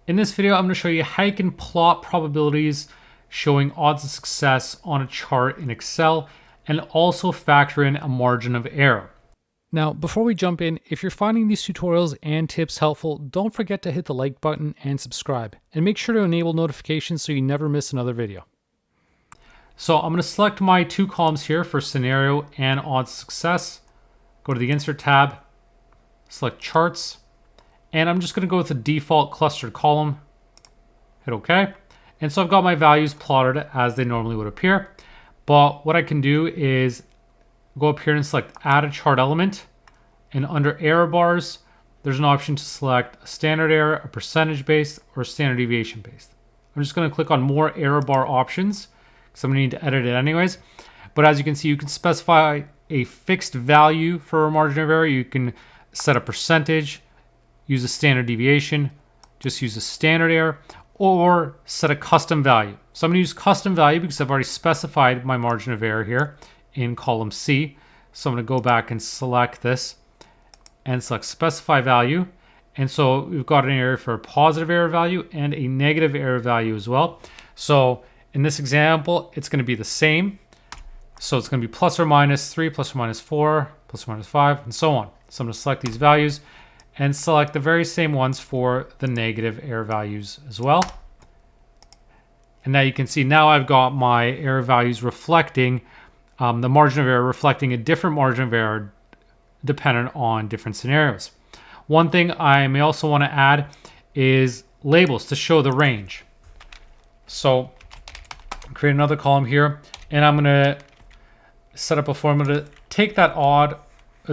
In this video, I'm going to show you how you can plot probabilities showing odds of success on a chart in Excel and also factor in a margin of error. Now, before we jump in, if you're finding these tutorials and tips helpful, don't forget to hit the like button and subscribe, and make sure to enable notifications so you never miss another video. So I'm going to select my two columns here for scenario and odds of success. Go to the Insert tab, select Charts, and I'm just going to go with the default clustered column. Hit OK. And so I've got my values plotted as they normally would appear. But what I can do is go up here and select Add a Chart Element. And under Error Bars, there's an option to select a standard error, a percentage based, or standard deviation based. I'm just going to click on More Error Bar Options because I'm going to need to edit it anyways. But as you can see, you can specify a fixed value for a margin of error. You can set a percentage, use a standard deviation, just use a standard error, or set a custom value. So I'm going to use custom value because I've already specified my margin of error here in column C. So I'm going to go back and select this and select specify value. And so we've got an area for a positive error value and a negative error value as well. So in this example, it's going to be the same. So it's going to be plus or minus 3, plus or minus 4, plus or minus 5, and so on. So I'm going to select these values and select the very same ones for the negative error values as well. And now you can see now I've got my error values reflecting the margin of error, reflecting a different margin of error dependent on different scenarios. One thing I may also want to add is labels to show the range. So create another column here, and I'm going to set up a formula to take that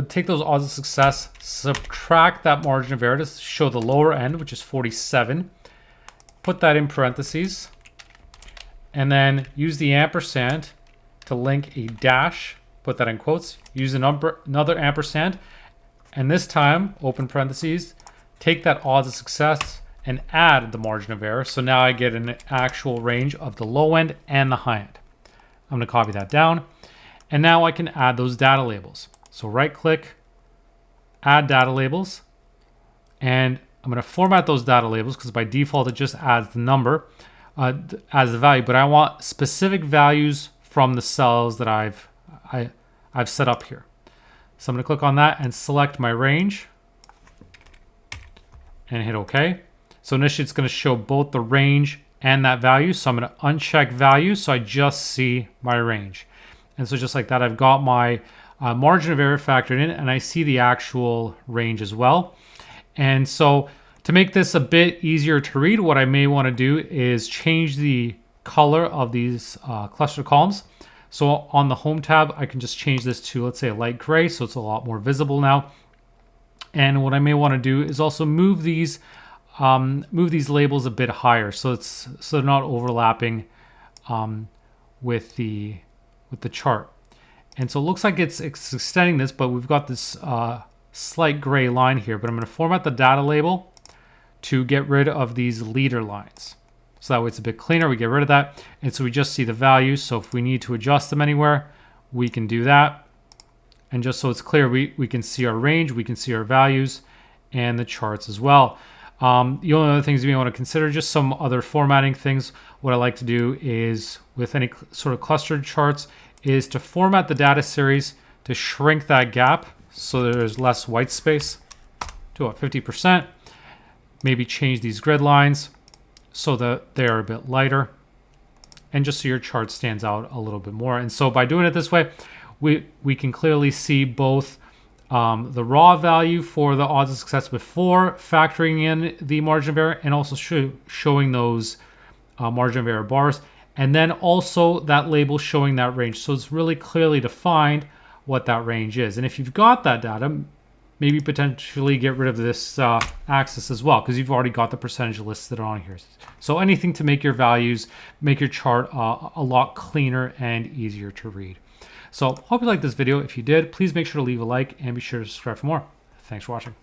take those odds of success, subtract that margin of error to show the lower end, which is 47. Put that in parentheses, and then use the ampersand to link a dash. Put that in quotes. Use another ampersand, and this time, open parentheses, take that odds of success and add the margin of error. So now I get an actual range of the low end and the high end. I'm going to copy that down, and now I can add those data labels. So right click, add data labels, and I'm going to format those data labels because by default it just adds the number as the value, but I want specific values from the cells that I've set up here. So I'm going to click on that and select my range and hit OK. So initially it's going to show both the range and that value. So I'm going to uncheck value so I just see my range. And so just like that, I've got my margin of error factored in, and I see the actual range as well. And so to make this a bit easier to read, what I may want to do is change the color of these cluster columns. So on the Home tab, I can just change this to, let's say, a light gray, so it's a lot more visible now. And what I may want to do is also move these labels a bit higher, so they're not overlapping with the chart. And so it looks like it's extending this, but we've got this slight gray line here. But I'm going to format the data label to get rid of these leader lines. So that way it's a bit cleaner. We get rid of that. And so we just see the values. So if we need to adjust them anywhere, we can do that. And just so it's clear, we can see our range, we can see our values, and the charts as well. The only other things you may want to consider, just some other formatting things. What I like to do is, with any sort of clustered charts, is to format the data series to shrink that gap so there's less white space to about 50%. Maybe change these grid lines so that they're a bit lighter, and just so your chart stands out a little bit more. And so by doing it this way, we can clearly see both the raw value for the odds of success before factoring in the margin of error, and also showing those margin of error bars. And then also that label showing that range. So it's really clearly defined what that range is. And if you've got that data, maybe potentially get rid of this axis as well, because you've already got the percentage listed on here. So anything to make your values, make your chart a lot cleaner and easier to read. So hope you liked this video. If you did, please make sure to leave a like and be sure to subscribe for more. Thanks for watching.